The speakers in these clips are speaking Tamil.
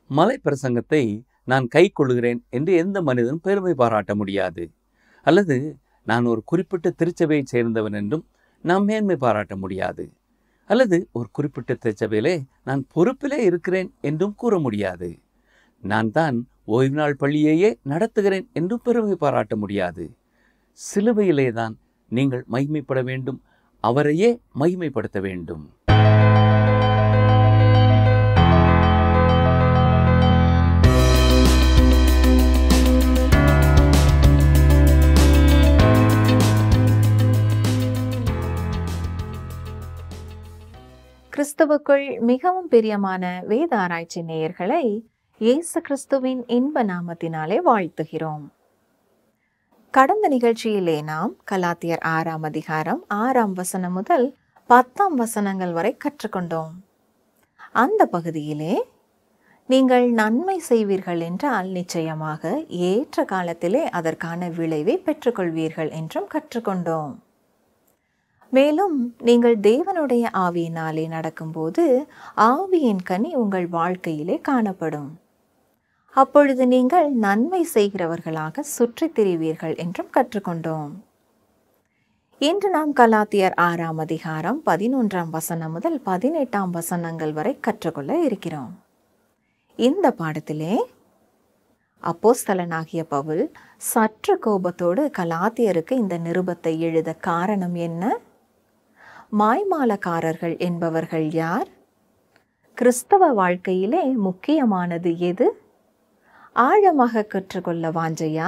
மலை பிரசங்கத்தை நான் கை கொள்கிறேன் என்று எந்த மனிதனும் பெருமை பாராட்ட முடியாது. அல்லது நான் ஒரு குறிப்பிட்ட திருச்சபையைச் சேர்ந்தவன் என்றும் நாம் மேன்மை பாராட்ட முடியாது. அல்லது ஒரு குறிப்பிட்ட திருச்சபையிலே நான் பொறுப்பிலே இருக்கிறேன் என்றும் கூற முடியாது. நான் தான் ஓய்வு நாள் பள்ளியையே நடத்துகிறேன் என்றும் பெருமை பாராட்ட முடியாது. சிலுவையிலே தான் நீங்கள் மகிமைப்பட வேண்டும், அவரையே மகிமைப்படுத்த வேண்டும். கிறிஸ்துவுக்குள் மிகவும் பிரியமான வேத ஆராய்ச்சி நேயர்களை இயேசு கிறிஸ்துவின் இன்ப நாமத்தினாலே வாழ்த்துகிறோம். கடந்த நிகழ்ச்சியிலே நாம் கலாத்தியர் 6ஆம் அதிகாரம் 6ஆம் வசனம் முதல் 10ஆம் வசனங்கள் வரை கற்றுக்கொண்டோம். அந்த பகுதியிலே நீங்கள் நன்மை செய்வீர்கள் என்றால் நிச்சயமாக ஏற்ற காலத்திலே அதற்கான விளைவை பெற்றுக்கொள்வீர்கள் என்றும் கற்றுக்கொண்டோம். மேலும் நீங்கள் தேவனுடைய ஆவியினாலே நடக்கும்போது ஆவியின் கனி உங்கள் வாழ்க்கையிலே காணப்படும். அப்பொழுது நீங்கள் நன்மை செய்கிறவர்களாக சுற்றித் திரிவீர்கள் என்றும் கற்றுக்கொண்டோம். இன்று நாம் கலாத்தியர் 6ஆம் அதிகாரம் 11ஆம் வசனம் முதல் 18ஆம் வசனங்கள் வரை கற்றுக்கொள்ள இருக்கிறோம். இந்த பாடத்திலே அப்போஸ்தலனாகிய பவுல் சற்று கோபத்தோடு கலாத்தியருக்கு இந்த நிருபத்தை எழுத காரணம் என்ன? மாய்மாலக்காரர்கள் என்பவர்கள் யார்? கிறிஸ்தவ வாழ்க்கையிலே முக்கியமானது எது? ஆழமாக கற்றுக்கொள்ள வாஞ்சையா?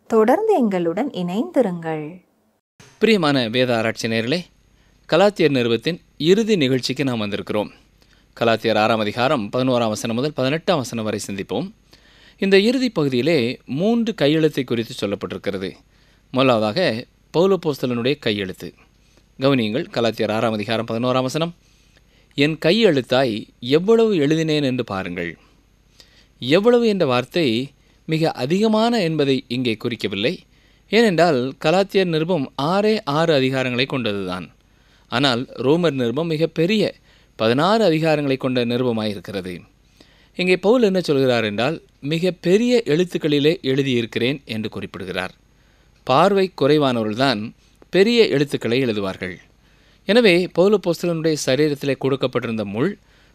தொடர்ந்து எங்களுடன் இணைந்திருங்கள். பிரியமான வேத ஆராய்ச்சி நேயர்களே, கலாத்தியர் நிருபத்தின் இறுதி நிகழ்ச்சிக்கு நாம் வந்திருக்கிறோம். கலாத்தியர் 6ஆம் அதிகாரம் 11ஆம் வசனம் முதல் 18ஆம் வசனம் வரை சிந்திப்போம். இந்த இறுதி பகுதியிலே 3 கையெழுத்தை குறித்து சொல்லப்பட்டிருக்கிறது. முதலாவதாக பவுலப்போஸ்தலனுடைய கையெழுத்து. கவனியுங்கள், கலாத்தியர் 6ஆம் அதிகாரம் 11ஆம் வசனம். என் கையெழுத்தாய் எவ்வளவு எழுதினேன் என்று பாருங்கள். எவ்வளவு என்ற வார்த்தை மிக அதிகமான என்பதை இங்கே குறிக்கவில்லை. ஏனென்றால் கலாத்தியர் நிருபம் 6 அதிகாரங்களை கொண்டதுதான். ஆனால் ரோமர் நிருபம் மிக பெரிய 16 அதிகாரங்களை கொண்ட நிருபமாயிருக்கிறது. இங்கே பவுல் என்ன சொல்கிறார் என்றால், மிக பெரிய எழுத்துக்களிலே எழுதியிருக்கிறேன் என்று குறிப்பிடுகிறார். பார்வை குறைவானவர்கள்தான் பெரிய எழுத்துக்களை எழுதுவார்கள். எனவே பவுலப்போஸ்தலனுடைய சரீரத்திலே கொடுக்கப்பட்டிருந்த முள்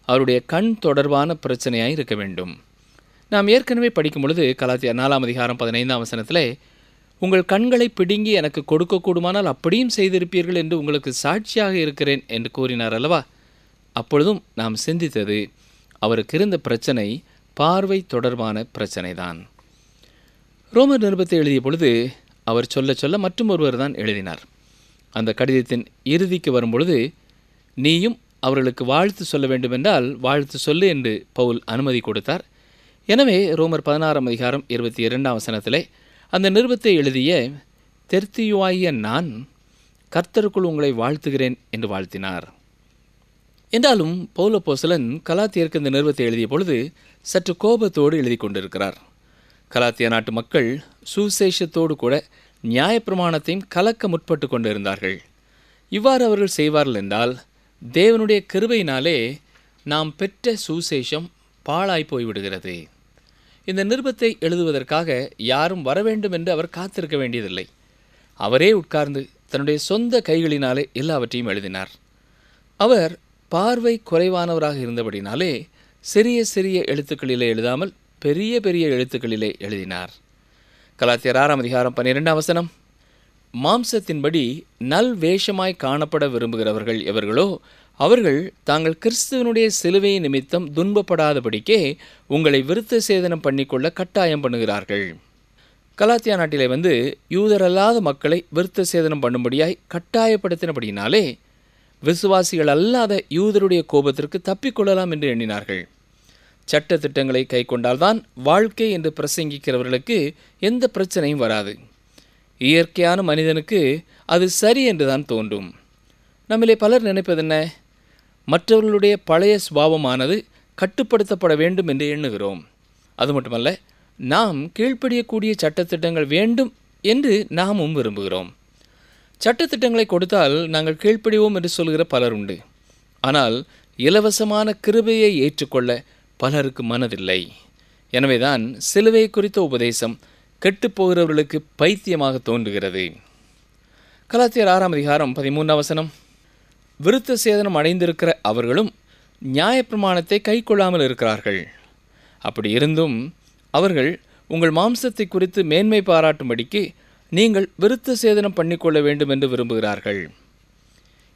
அவருடைய கண் தொடர்பான பிரச்சனையாய் இருக்க வேண்டும். நாம் ஏற்கனவே படிக்கும் பொழுது கலாத்தியர் 4ஆம் அதிகாரம் 15ஆம் வசனத்திலே, உங்கள் கண்களை பிடுங்கி எனக்கு கொடுக்கக்கூடுமானால் அப்படியும் செய்திருப்பீர்கள் என்று உங்களுக்கு சாட்சியாக இருக்கிறேன் என்று கூறினார் அல்லவா? அப்பொழுதும் நாம் சிந்தித்தது, அவருக்கு இருந்த பிரச்சனை பார்வை தொடர்பான பிரச்சனை தான். ரோமர் நிருபத்தை எழுதிய பொழுது அவர் சொல்ல சொல்ல மற்றும் ஒருவர் தான் எழுதினார். அந்த கடிதத்தின் இறுதிக்கு வரும்பொழுது, நீயும் அவர்களுக்கு வாழ்த்து சொல்ல வேண்டுமென்றால் வாழ்த்து சொல்லு என்று பவுல் அனுமதி கொடுத்தார். எனவே ரோமர் 16ஆம் அதிகாரம் 22ஆம் வசனத்திலே அந்த நிருபத்தை எழுதிய தெர்த்தியுவாகிய நான் கர்த்தருக்குள் உங்களை வாழ்த்துகிறேன் என்று வாழ்த்தினார். என்றாலும் பவுலப்போஸ்தலன் கலாத்தியருக்கு இந்த நிருபத்தை எழுதிய பொழுது சற்று கோபத்தோடு எழுதி கொண்டிருக்கிறார். கலாத்திய நாட்டு மக்கள் சுசேஷத்தோடு கூட நியாயப்பிரமாணத்தையும் கலக்க முற்பட்டு கொண்டிருந்தார்கள். இவ்வாறு அவர்கள் செய்வார்கள் என்றால் தேவனுடைய கிருபையினாலே நாம் பெற்ற சுசேஷம் பாழாய் போய்விடுகிறது. இந்த நிருபத்தை எழுதுவதற்காக யாரும் வரவேண்டும் என்று அவர் காத்திருக்க வேண்டியதில்லை. அவரே உட்கார்ந்து தன்னுடைய சொந்த கைகளினாலே எல்லாவற்றையும் எழுதினார். அவர் பார்வை குறைவானவராக இருந்தபடினாலே சிறிய சிறிய எழுத்துக்களிலே எழுதாமல் பெரிய பெரிய எழுத்துக்களிலே எழுதினார். கலாத்தியர் 6ஆம் அதிகாரம் 12ஆம் வசனம். மாம்சத்தின்படி நல் வேஷமாய் காணப்பட விரும்புகிறவர்கள் எவர்களோ அவர்கள் தாங்கள் கிறிஸ்துவனுடைய சிலுவை நிமித்தம் துன்பப்படாதபடிக்கே உங்களை விருத்த சேதனம் பண்ணிக்கொள்ள கட்டாயம் பண்ணுகிறார்கள். கலாத்தியா நாட்டிலே யூதரல்லாத மக்களை விருத்த சேதனம் பண்ணும்படியாய் கட்டாயப்படுத்தினபடியினாலே விசுவாசிகள் அல்லாத யூதருடைய கோபத்திற்கு தப்பிக்கொள்ளலாம் என்று எண்ணினார்கள். சட்ட திட்டங்களை கை கொண்டால்தான் வாழ்க்கை என்று பிரசங்கிக்கிறவர்களுக்கு எந்த பிரச்சனையும் வராது. இயற்கையான மனிதனுக்கு அது சரி என்றுதான் தோன்றும். நம்மிலே பலர் நினைப்பதென்ன? மற்றவர்களுடைய பழைய சுபாவமானது கட்டுப்படுத்தப்பட வேண்டும் என்று எண்ணுகிறோம். அது மட்டுமல்ல, நாம் கீழ்ப்படியக்கூடிய சட்டத்திட்டங்கள் வேண்டும் என்று நாமும் விரும்புகிறோம். சட்டத்திட்டங்களை கொடுத்தால் நாங்கள் கீழ்ப்படிவோம் என்று சொல்கிற பலர் உண்டு. ஆனால் இலவசமான கிருபையை ஏற்றுக்கொள்ள பலருக்கு மனதில்லை. எனவேதான் சிலுவை குறித்த உபதேசம் கெட்டுப்போகிறவர்களுக்கு பைத்தியமாக தோன்றுகிறது. கலாத்தியர் 6:13 விருத்த சேதனம் அடைந்திருக்கிற அவர்களும் நியாயப்பிரமாணத்தை கைக்கொள்ளாமல் இருக்கிறார்கள். அப்படி இருந்தும் அவர்கள் உங்கள் மாம்சத்தை குறித்து மேன்மை பாராட்டும்படிக்கு நீங்கள் விருத்த சேதனம் பண்ணிக்கொள்ள வேண்டும் என்று விரும்புகிறார்கள்.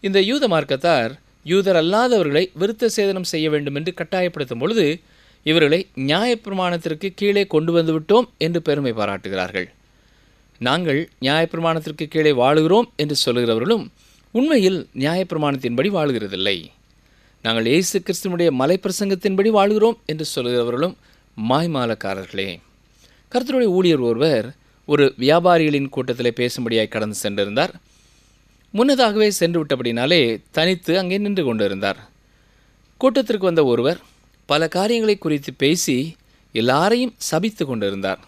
இந்த யூத மார்க்கத்தார் யூதர் அல்லாதவர்களை விருத்த சேதனம் செய்ய வேண்டும் என்று கட்டாயப்படுத்தும் பொழுது இவர்களை நியாயப்பிரமாணத்திற்கு கீழே கொண்டு வந்து விட்டோம் என்று பெருமை பாராட்டுகிறார்கள். நாங்கள் நியாயப்பிரமாணத்திற்கு கீழே வாழுகிறோம் என்று சொல்லுகிறவர்களும் உண்மையில் நியாயப்பிரமாணத்தின்படி வாழுகிறதில்லை. நாங்கள் இயேசு கிறிஸ்துவனுடைய மலைப்பிரசங்கத்தின்படி வாழுகிறோம் என்று சொல்லுகிறவர்களும் மாய்மாலக்காரர்களே. கர்த்தருடைய ஊழியர் ஒருவர் ஒரு வியாபாரிகளின் கூட்டத்தில் பேசும்படியாய் கடந்து சென்றிருந்தார். முன்னதாகவே சென்று விட்டபடினாலே தனித்து அங்கே நின்று கொண்டிருந்தார். கூட்டத்திற்கு வந்த ஒருவர் பல காரியங்களை குறித்து பேசி எல்லாரையும் சபித்து கொண்டிருந்தார்.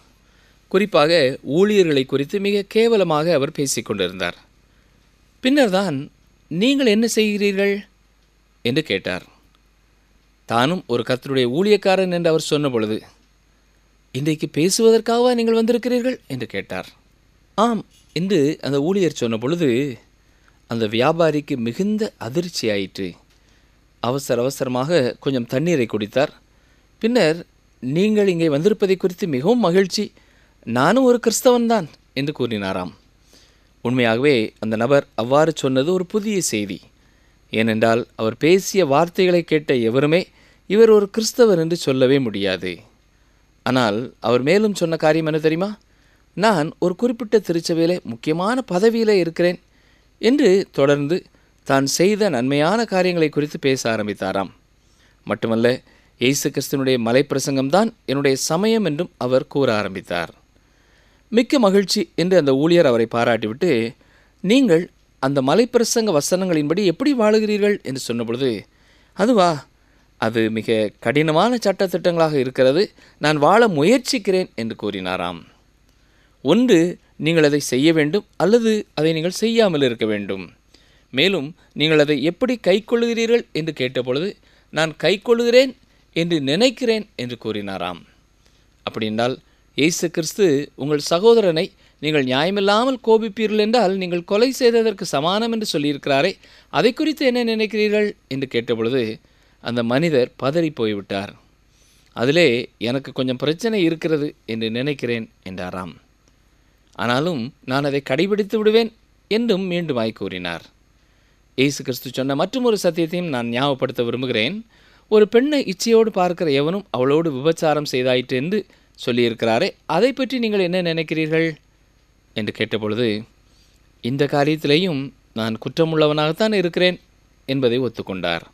குறிப்பாக ஊழியர்களை குறித்து மிக கேவலமாக அவர் பேசி கொண்டிருந்தார். பின்னர்தான் நீங்கள் என்ன செய்கிறீர்கள் என்று கேட்டார். தானும் ஒரு கர்த்தருடைய ஊழியக்காரன் என்று அவர் சொன்ன பொழுது, இன்றைக்கு பேசுவதற்காகவா நீங்கள் வந்திருக்கிறீர்கள் என்று கேட்டார். ஆம் என்று அந்த ஊழியர் சொன்ன பொழுது அந்த வியாபாரிக்கு மிகுந்த அதிர்ச்சி ஆயிற்று. அவசரமாக கொஞ்சம் தண்ணீரை குடித்தார். பின்னர், நீங்கள் இங்கே வந்திருப்பதை குறித்து மிகவும் மகிழ்ச்சி, நானும் ஒரு கிறிஸ்தவன்தான் என்று கூறினாராம். உண்மையாகவே அந்த நபர் அவ்வாறு சொன்னது ஒரு புதிய செய்தி. ஏனென்றால் அவர் பேசிய வார்த்தைகளை கேட்ட எவருமே இவர் ஒரு கிறிஸ்தவர் என்று சொல்லவே முடியாது. ஆனால் அவர் மேலும் சொன்ன காரியம் என்ன தெரியுமா? நான் ஒரு குறிப்பிட்ட திருச்சபையிலே முக்கியமான பதவியில் இருக்கிறேன் என்று தொடர்ந்து தான் செய்த நன்மையான காரியங்களை குறித்து பேச ஆரம்பித்தாராம். மட்டுமல்ல, இயேசு கிறிஸ்துவனுடைய மலைப்பிரசங்கம்தான் என்னுடைய சமயம் என்றும் அவர் கூற ஆரம்பித்தார். மிக்க மகிழ்ச்சி என்று அந்த ஊழியர் அவரை பாராட்டிவிட்டு, நீங்கள் அந்த மலைப்பிரசங்க வசனங்களின்படி எப்படி வாழுகிறீர்கள் என்று சொன்ன பொழுது, அதுவா, அது மிக கடினமான சட்டத்திட்டங்களாக இருக்கிறது, நான் வாழ முயற்சிக்கிறேன் என்று கூறினாராம். ஒன்று, நீங்கள் அதை செய்ய வேண்டும், அல்லது அதை நீங்கள் செய்யாமல் இருக்க வேண்டும். மேலும் நீங்கள் அதை எப்படி கைக்கொள்ளுகிறீர்கள் என்று கேட்டபொழுது, நான் கைக்கொள்ளுகிறேன் என்று நினைக்கிறேன் என்று கூறினாராம். அப்படின்றால் இயேசு கிறிஸ்து உங்கள் சகோதரனை நீங்கள் நியாயமில்லாமல் கோபிப்பீர்கள் என்றால் நீங்கள் கொலை செய்ததற்கு சமானம் என்று சொல்லியிருக்கிறாரே, அதை குறித்து என்ன நினைக்கிறீர்கள் என்று கேட்டபொழுது அந்த மனிதர் பதறி போய்விட்டார். அதிலே எனக்கு கொஞ்சம் பிரச்சனை இருக்கிறது என்று நினைக்கிறேன் என்றாராம். ஆனாலும் நான் அதை கடைபிடித்து விடுவேன் என்றும் மீண்டுமாய் கூறினார். இயேசு கிறிஸ்து சொன்ன மற்றொரு சத்தியத்தையும் நான் ஞாபகப்படுத்த விரும்புகிறேன். ஒரு பெண்ணை இச்சையோடு பார்க்கிற எவனும் அவளோடு விபச்சாரம் செய்தாயிற்று என்று சொல்லியிருக்கிறாரே, அதை பற்றி நீங்கள் என்ன நினைக்கிறீர்கள் என்று கேட்டபொழுது, இந்த காரியத்திலேயும் நான் குற்றமுள்ளவனாகத்தான் இருக்கிறேன் என்பதை ஒத்துக்கொண்டார்.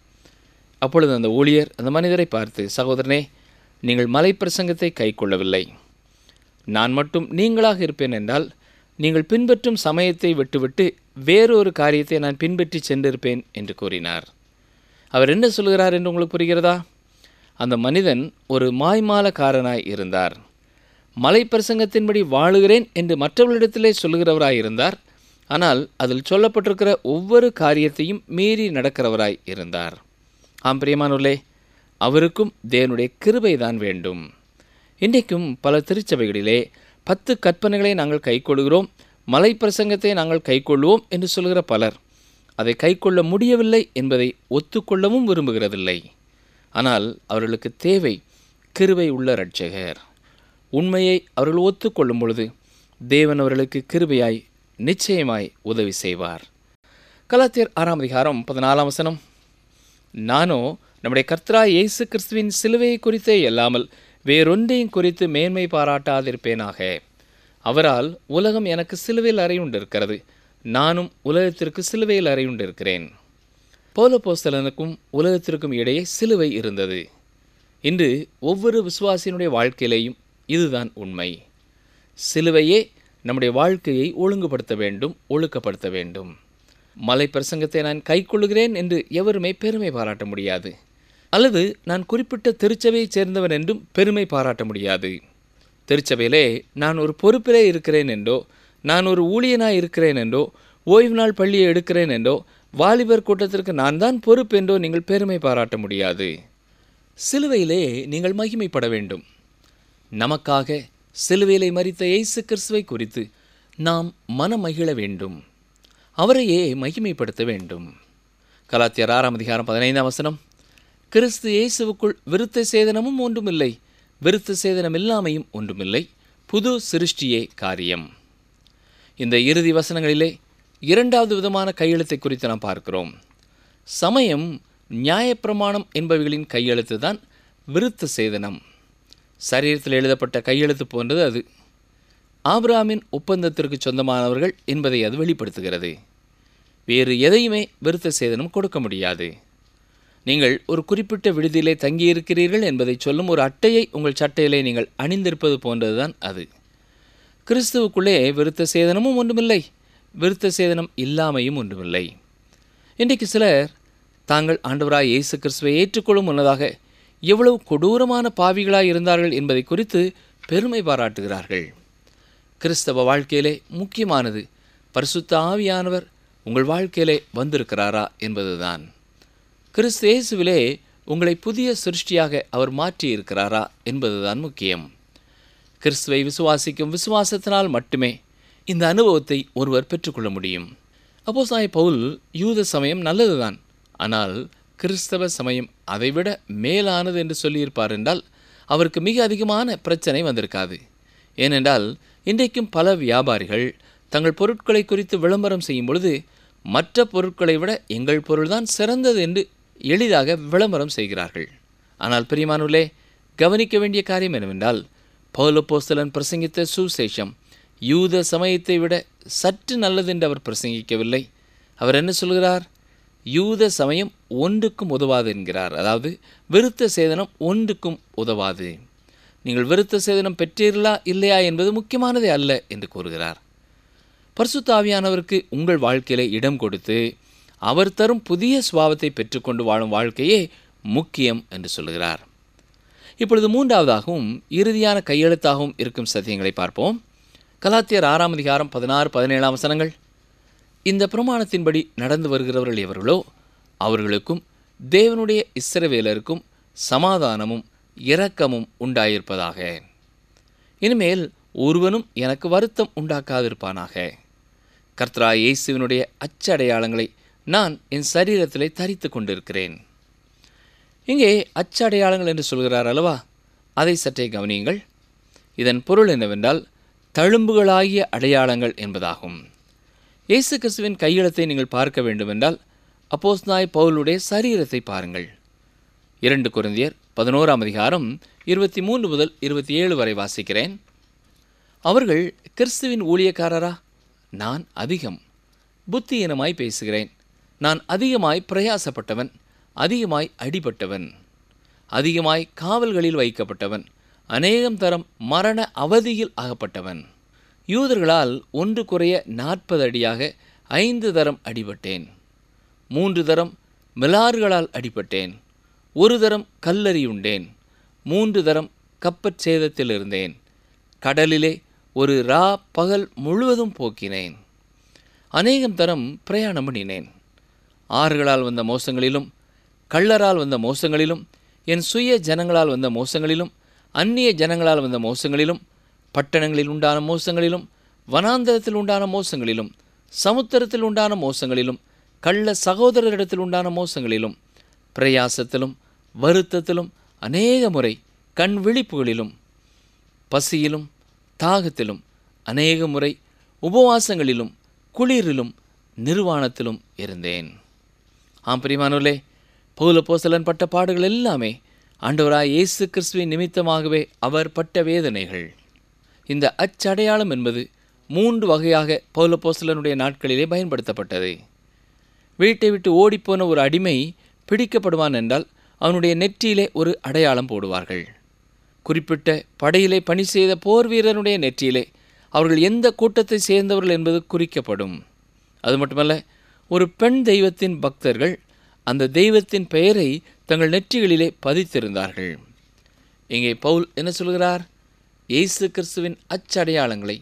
அப்பொழுது அந்த ஊழியர் அந்த மனிதரை பார்த்து, சகோதரனே, நீங்கள் மலைப்பிரசங்கத்தை கை கொள்ளவில்லை. நான் மட்டும் நீங்களாக இருப்பேன் என்றால் நீங்கள் பின்பற்றும் சமயத்தை விட்டுவிட்டு வேறொரு காரியத்தை நான் பின்பற்றி சென்றிருப்பேன் என்று கூறினார். அவர் என்ன சொல்கிறார் என்று உங்களுக்கு புரிகிறதா? அந்த மனிதன் ஒரு மாய்மாலக்காரனாய் இருந்தார். மலைப்பிரசங்கத்தின்படி வாழுகிறேன் என்று மற்றவர்களிடத்திலே சொல்லுகிறவராய் இருந்தார். ஆனால் அதில் சொல்லப்பட்டிருக்கிற ஒவ்வொரு காரியத்தையும் மீறி நடக்கிறவராய் இருந்தார். ஆம் பிரியமானவர்களே, அவருக்கும் தேவனுடைய கிருபைதான் வேண்டும். இன்றைக்கும் பல திருச்சபைகளிலே 10 கற்பனைகளை நாங்கள் கைக்கொள்கிறோம், மலைப்பிரசங்கத்தை நாங்கள் கைக்கொள்வோம் என்று சொல்கிற பலர் அதை கைக்கொள்ள முடியவில்லை என்பதை ஒத்துக்கொள்ளவும் விரும்புகிறதில்லை. ஆனால் அவர்களுக்கு தேவை கிருபை உள்ள இரட்சகர். உண்மையை அவர்கள் ஒத்துக்கொள்ளும் பொழுது தேவன் அவர்களுக்கு கிருபையாய் நிச்சயமாய் உதவி செய்வார். கலாத்தியர் 6:14 நானோ நம்முடைய கர்த்தராய் இயேசு கிறிஸ்துவின் சிலுவையை குறித்தே அல்லாமல் வேறொன்றையும் குறித்து மேன்மை பாராட்டாதிருப்பேனாக. அவரால் உலகம் எனக்கு சிலுவையில் அறையுண்டிருக்கிறது, நானும் உலகத்திற்கு சிலுவையில் அறையுண்டிருக்கிறேன். பவுலப்போஸ்தலனுக்கும் உலகத்திற்கும் இடையே சிலுவை இருந்தது. இன்று ஒவ்வொரு விசுவாசியினுடைய வாழ்க்கையிலேயும் இதுதான் உண்மை. சிலுவையே நம்முடைய வாழ்க்கையை ஒழுங்குபடுத்த வேண்டும், ஒழுக்கப்படுத்த வேண்டும். மலைப்பிரசங்கத்தை நான் கைக்கொள்ளுகிறேன் என்று எவருமே பெருமை பாராட்ட முடியாது. அல்லது நான் குறிப்பிட்ட திருச்சபையைச் சேர்ந்தவன் என்றும் பெருமை பாராட்ட முடியாது. திருச்சபையிலே நான் ஒரு பொறுப்பிலே இருக்கிறேன் என்றோ, நான் ஒரு ஊழியனாய் இருக்கிறேன் என்றோ, ஓய்வு நாள் பள்ளியை எடுக்கிறேன் என்றோ, வாலிபர் கூட்டத்திற்கு நான் தான் பொறுப்பு என்றோ நீங்கள் பெருமை பாராட்ட முடியாது. சிலுவையிலே நீங்கள் மகிமைப்பட வேண்டும். நமக்காக சிலுவையிலே மரித்த இயேசு கிறிஸ்துவை குறித்து நாம் மனமகிழ வேண்டும். அவரையே மகிமைப்படுத்த வேண்டும். கலாத்தியர் 6:15 கிறிஸ்து இயேசுவுக்குள் விருத்த சேதனமும் ஒன்றுமில்லை, விருத்த சேதனம் இல்லாமையும் ஒன்றுமில்லை, புது சிருஷ்டியே காரியம். இந்த இறுதி வசனங்களிலே இரண்டாவது விதமான கையெழுத்தை குறித்து நாம் பார்க்கிறோம். சமயம், நியாயப்பிரமாணம் என்பவைகளின் கையெழுத்து தான் விருத்த சேதனம். சரீரத்தில் எழுதப்பட்ட கையெழுத்து போன்றது அது. ஆபிரகாமின் ஒப்பந்தத்திற்கு சொந்தமானவர்கள் என்பதை அது வெளிப்படுத்துகிறது. வேறு எதையுமே விருத்த சேதனம் கொடுக்க முடியாது. நீங்கள் ஒரு குறிப்பிட்ட விடுதியிலே தங்கியிருக்கிறீர்கள் என்பதை சொல்லும் ஒரு அட்டையை உங்கள் சட்டையிலே நீங்கள் அணிந்திருப்பது போன்றதுதான் அது. கிறிஸ்துவுக்குள்ளே விருத்த சேதனமும் ஒன்றுமில்லை, விருத்த சேதனம் இல்லாமையும் ஒன்றுமில்லை. இன்றைக்கு சிலர் தாங்கள் ஆண்டவராய் இயேசு கிறிஸ்துவை ஏற்றுக்கொள்ளும் முன்னதாக எவ்வளவு கொடூரமான பாவிகளாய் இருந்தார்கள் என்பதை குறித்து பெருமை பாராட்டுகிறார்கள். கிறிஸ்தவ வாழ்க்கையிலே முக்கியமானது பரிசுத்த ஆவியானவர் உங்கள் வாழ்க்கையிலே வந்திருக்கிறாரா என்பதுதான். கிறிஸ்து இயேசுவிலே உங்களை புதிய சிருஷ்டியாக அவர் மாற்றியிருக்கிறாரா என்பதுதான் முக்கியம். கிறிஸ்துவை விசுவாசிக்கும் விசுவாசத்தினால் மட்டுமே இந்த அனுபவத்தை ஒருவர் பெற்றுக்கொள்ள முடியும். அப்போஸ்தலனாகிய பவுல் யூத சமயம் நல்லதுதான், ஆனால் கிறிஸ்தவ சமயம் அதைவிட மேலானது என்று சொல்லியிருப்பார் என்றால் அவருக்கு மிக அதிகமான பிரச்சனை வந்திருக்காது. ஏனென்றால் இன்றைக்கும் பல வியாபாரிகள் தங்கள் பொருட்களை குறித்து விளம்பரம் செய்யும் பொழுது மற்ற பொருட்களை விட எங்கள் பொருள்தான் சிறந்தது என்று எளிதாக விளம்பரம் செய்கிறார்கள். ஆனால் பிரியமானவர்களே, கவனிக்க வேண்டிய காரியம் என்னவென்றால், பவுல் அப்போஸ்தலன் பிரசங்கித்த சுவிசேஷம் யூத சமயத்தை விட சற்று நல்லது என்று அவர் பிரசங்கிக்கவில்லை. அவர் என்ன சொல்கிறார்? யூத சமயம் ஒன்றுக்கும் உதவாது என்கிறார். அதாவது விருத்த சேதனம் ஒன்றுக்கும் உதவாது. நீங்கள் விருத்த சேதனம் பெற்றீர்களா இல்லையா என்பது முக்கியமானதே அல்ல என்று கூறுகிறார். பரிசுத்த ஆவியானவருக்கு உங்கள் வாழ்க்கையிலே இடம் கொடுத்து அவர் தரும் புதிய சுபாவத்தை பெற்றுக்கொண்டு வாழும் வாழ்க்கையே முக்கியம் என்று சொல்கிறார். இப்பொழுது மூன்றாவதாகவும் இறுதியான கையெழுத்தாகவும் இருக்கும் சத்தியங்களை பார்ப்போம். கலாத்தியர் 6:16-17 இந்த பிரமாணத்தின்படி நடந்து வருகிறவர்கள் எவர்களோ அவர்களுக்கும் தேவனுடைய இஸ்ரவேலருக்கும் சமாதானமும் இரக்கமும் உண்டாயிருப்பதாக. இனிமேல் ஒருவனும் எனக்கு வருத்தம் உண்டாக்காதிருப்பானாக. கர்த்தராகிய இயேசுவினுடைய அச்சடையாளங்களை நான் என் சரீரத்திலே தரித்து கொண்டிருக்கிறேன். இங்கே அச்சடையாளங்கள் என்று சொல்கிறார் அல்லவா? அதை சற்றே கவனியுங்கள். இதன் பொருள் என்னவென்றால் தழும்புகளாகிய அடையாளங்கள் என்பதாகும். இயேசு கிறிஸ்துவின் கையெழுத்தை நீங்கள் பார்க்க வேண்டுமென்றால் அப்போஸ்தலனாகிய பவுலுடைய சரீரத்தை பாருங்கள். 2 கொரிந்தியர் 11:23-27 வரை வாசிக்கிறேன். அவர்கள் கிறிஸ்துவின் ஊழியக்காரரா? நான் அதிகம் புத்தியீனமாய் பேசுகிறேன். நான் அதிகமாய் பிரயாசப்பட்டவன், அதிகமாய் அடிபட்டவன், அதிகமாய் காவல்களில் வைக்கப்பட்டவன், அநேகம் தரம் மரண அவதியில் அகப்பட்டவன். யூதர்களால் 1 குறைய 40 அடியாக 5 தரம் அடிபட்டேன். 3 தரம் மிலாறுகளால் அடிபட்டேன். 1 தரம் கல்லறியுண்டேன். 3 தரம் கப்பற் சேதத்தில் இருந்தேன். கடலிலே ஒரு பகல் முழுவதும் போக்கினேன். அநேகம் தரம் பிரயாணம் பண்ணினேன். ஆறுகளால் வந்த மோசங்களிலும், கள்ளரால் வந்த மோசங்களிலும், என் சுய ஜனங்களால் வந்த மோசங்களிலும், அந்நிய ஜனங்களால் வந்த மோசங்களிலும், பட்டணங்களில் உண்டான மோசங்களிலும், வனாந்தரத்தில் உண்டான மோசங்களிலும், சமுத்திரத்தில் உண்டான மோசங்களிலும், கள்ள சகோதரரிடத்தில் உண்டான மோசங்களிலும், பிரயாசத்திலும் வருத்தத்திலும், அநேக முறை கண் விழிப்புகளிலும், பசியிலும் தாகத்திலும், அநேக முறை உபவாசங்களிலும், குளிரிலும், நிர்வாணத்திலும் இருந்தேன். ஆம் பிரியமானவர்களே, பவுல் அப்போஸ்தலன் பட்ட பாடுகள் எல்லாமே ஆண்டவராய் இயேசு கிறிஸ்துவின் நிமித்தமாகவே அவர் பட்ட வேதனைகள். இந்த அச்சடையாளம் என்பது 3 வகையாக பவுல் அப்போஸ்தலனுடைய நாட்களிலே பயன்படுத்தப்பட்டது. வீட்டை விட்டு ஓடிப்போன ஒரு அடிமை பிடிக்கப்படுவான் என்றால் அவனுடைய நெற்றியிலே ஒரு அடையாளம் போடுவார்கள். குறிப்பிட்ட படையிலே பணி செய்த போர் வீரனுடைய நெற்றியிலே அவர்கள் எந்த கூட்டத்தை சேர்ந்தவர்கள் என்பது குறிக்கப்படும். அது மட்டுமல்ல, ஒரு பெண் தெய்வத்தின் பக்தர்கள் அந்த தெய்வத்தின் பெயரை தங்கள் நெற்றிகளிலே பதித்திருந்தார்கள். இங்கே பவுல் என்ன சொல்கிறார்? இயேசு கிறிஸ்துவின் அச்சடையாளங்களை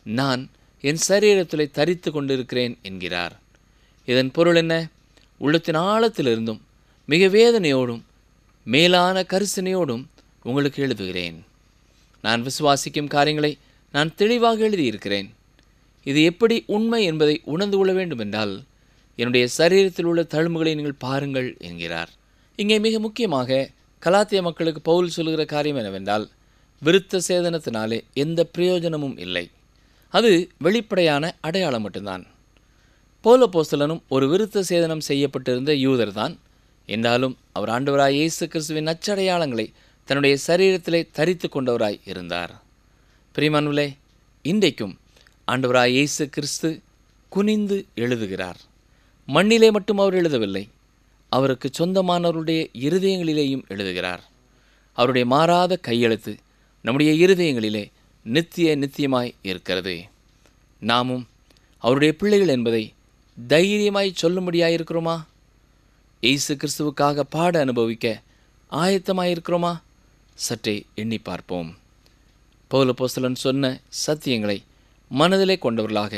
நான் என் சரீரத்திலே தரித்து கொண்டிருக்கிறேன் என்கிறார். இதன் பொருள் என்ன? உள்ளத்தின் ஆழத்திலிருந்தும் மிக வேதனையோடும் மேலான கரிசனையோடும் உங்களுக்கு எழுதுகிறேன். நான் விசுவாசிக்கும் காரியங்களை நான் தெளிவாக எழுதியிருக்கிறேன். இது எப்படி உண்மை என்பதை உணர்ந்து கொள்ள வேண்டுமென்றால் என்னுடைய சரீரத்தில் உள்ள தழும்புகளை நீங்கள் பாருங்கள் என்கிறார். இங்கே மிக முக்கியமாக கலாத்திய மக்களுக்கு பவுல் சொல்லுகிற காரியம் என்னவென்றால், விருத்த சேதனத்தினாலே எந்த பிரயோஜனமும் இல்லை. அது வெளிப்படையான அடையாளம் மட்டும்தான். பவுல் அப்போஸ்தலனும் ஒரு விருத்த சேதனம் செய்யப்பட்டிருந்த யூதர்தான். என்றாலும் அவர் ஆண்டவராய் இயேசு கிறிஸ்துவின் அச்சடையாளங்களை தன்னுடைய சரீரத்திலே தரித்து கொண்டவராய் இருந்தார். பிரியமானவர்களே, இன்றைக்கும் ஆண்டவராய் இயேசு கிறிஸ்து குனிந்து எழுதுகிறார். மண்ணிலே மட்டும் அவர் எழுதவில்லை, அவருக்கு சொந்தமானவருடைய இருதயங்களிலேயும் எழுதுகிறார். அவருடைய மாறாத கையெழுத்து நம்முடைய இருதயங்களிலே நித்தியமாய் இருக்கிறது. நாமும் அவருடைய பிள்ளைகள் என்பதை தைரியமாய் சொல்லும்படியாயிருக்கிறோமா? இயேசு கிறிஸ்துவுக்காக பாட அனுபவிக்க ஆயத்தமாயிருக்கிறோமா? சற்றே எண்ணி பார்ப்போம். பவுல் அப்போஸ்தலன் சொன்ன சத்தியங்களை மனதிலே கொண்டவர்களாக,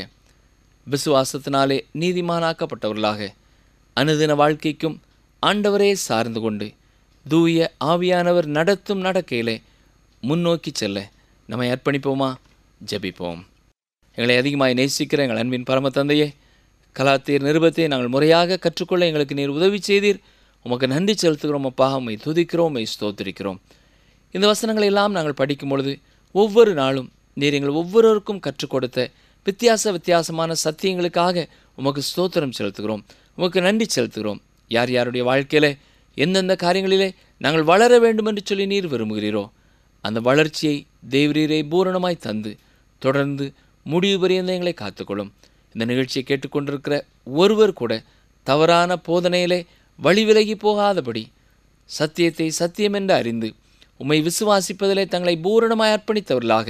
விசுவாசத்தினாலே நீதிமானாக்கப்பட்டவர்களாக, அனுதின வாழ்க்கைக்கும் ஆண்டவரே சார்ந்து கொண்டு தூய ஆவியானவர் நடத்தும் நடக்கையிலே முன்னோக்கி செல்ல நம்மை அர்ப்பணிப்போமா? ஜெபிப்போம். எங்களை அதிகமாய் நேசிக்கிற எங்கள் அன்பின் பரம தந்தையே, கலாத்தியர் நிருபத்தை நாங்கள் முறையாக கற்றுக்கொள்ள எங்களுக்கு நீர் உதவி செய்தீர். உமக்கு நன்றி செலுத்துகிறோம் அப்பா. உம்மை துதிக்கிறோம், உம்மை ஸ்தோத்திரிக்கிறோம். இந்த வசனங்களை எல்லாம் நாங்கள் படிக்கும் பொழுது ஒவ்வொரு நாளும் நீர் எங்கள் ஒவ்வொருவருக்கும் கற்றுக் கொடுத்த வித்தியாசமான சத்தியங்களுக்காக உமக்கு ஸ்தோத்திரம் செலுத்துகிறோம், உமக்கு நன்றி செலுத்துகிறோம். யார் யாருடைய வாழ்க்கையில் எந்தெந்த காரியங்களிலே நாங்கள் வளர வேண்டும் என்று சொல்லி நீர் விரும்புகிறீரோ அந்த வளர்ச்சியை தேவரீரை பூரணமாய் தந்து தொடர்ந்து முடிவு பரியந்த எங்களை காத்துக்கொள்ளும். இந்த நிகழ்ச்சியை கேட்டுக்கொண்டிருக்கிற ஒருவர் கூட தவறான போதனையிலே வழி விலகி போகாதபடி சத்தியத்தை சத்தியம் என்று அறிந்து உம்மை விசுவாசிப்பதிலே தங்களை பூரணமாய் அர்ப்பணித்தவர்களாக,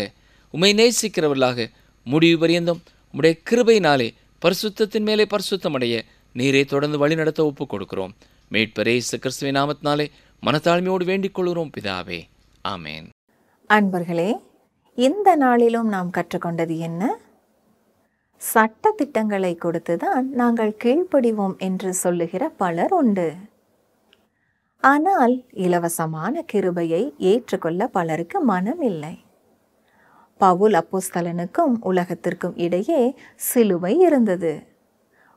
உம்மை நேசிக்கிறவர்களாக முடிவு பரியந்தம் உம்முடைய கிருபையினாலே பரிசுத்தத்தின் மேலே பரிசுத்தமடைய நீரை தொடர்ந்து வழிநடத்த ஒப்புக் கொடுக்கிறோம். மீட்பர் இயேசு கிறிஸ்துவின் நாமத்தினாலே மனத்தாழ்மையோடு வேண்டிக் கொள்கிறோம் பிதாவே, ஆமேன். அன்பர்களே, இந்த நாளிலும் நாம் கற்றுக்கொண்டது என்ன? சட்ட திட்டங்களை கொடுத்துதான் நாங்கள் கீழ்ப்படிவோம் என்று சொல்லுகிற பலர் உண்டு. ஆனால் இலவசமான கிருபையை ஏற்றுக்கொள்ள பலருக்கு மனம் இல்லை. பவுல் அப்போஸ்தலனுக்கும் உலகத்திற்கும் இடையே சிலுவை இருந்தது.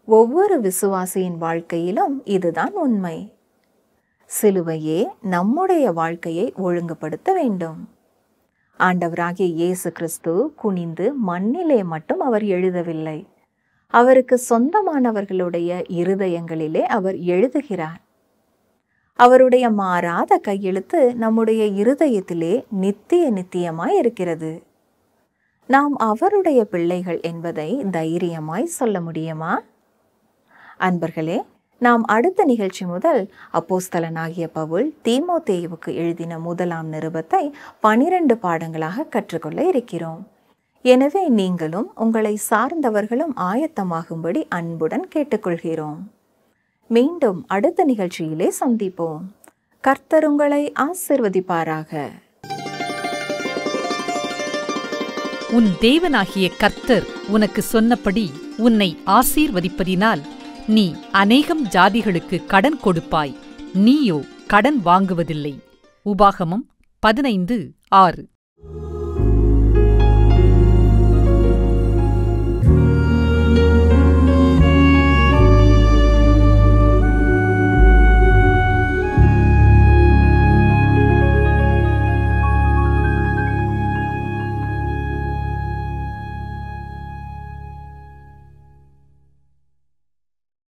ஒவ்வொரு விசுவாசியின் வாழ்க்கையிலும் இதுதான் உண்மை. சிலுவையே நம்முடைய வாழ்க்கையை ஒழுங்குபடுத்த வேண்டும். ஆண்டவராகிய இயேசு கிறிஸ்து குனிந்து மண்ணிலே மட்டும் அவர் எழுதவில்லை, அவருக்கு சொந்தமானவர்களுடைய இருதயங்களிலே அவர் எழுதுகிறார். அவருடைய மாறாத கையெழுத்து நம்முடைய இருதயத்திலே நித்தியமாய் இருக்கிறது. நாம் அவருடைய பிள்ளைகள் என்பதை தைரியமாய் சொல்ல முடியுமா? அன்பர்களே, நாம் அடுத்த நிகழ்ச்சி முதல் அப்போஸ்தலனாகிய பவுல் தீமோத்தேயுவுக்கு எழுதின 1ஆம் நிருபத்தை 12 பாடங்களாக கற்றுக்கொள்ள இருக்கிறோம். எனவே நீங்களும் உங்களை சார்ந்தவர்களும் ஆயத்தமாகும்படி அன்புடன் கேட்டுக்கொள்கிறோம். மீண்டும் அடுத்த நிகழ்ச்சியிலே சந்திப்போம். கர்த்தர் உங்களை ஆசீர்வதிப்பாராக. உன் தேவனாகிய கர்த்தர் உனக்கு சொன்னபடி உன்னை ஆசீர்வதிப்பதினால் நீ அநேகம் ஜாதிகளுக்கு கடன் கொடுப்பாய், நீயோ கடன் வாங்குவதில்லை. உபாகமம் 15:6.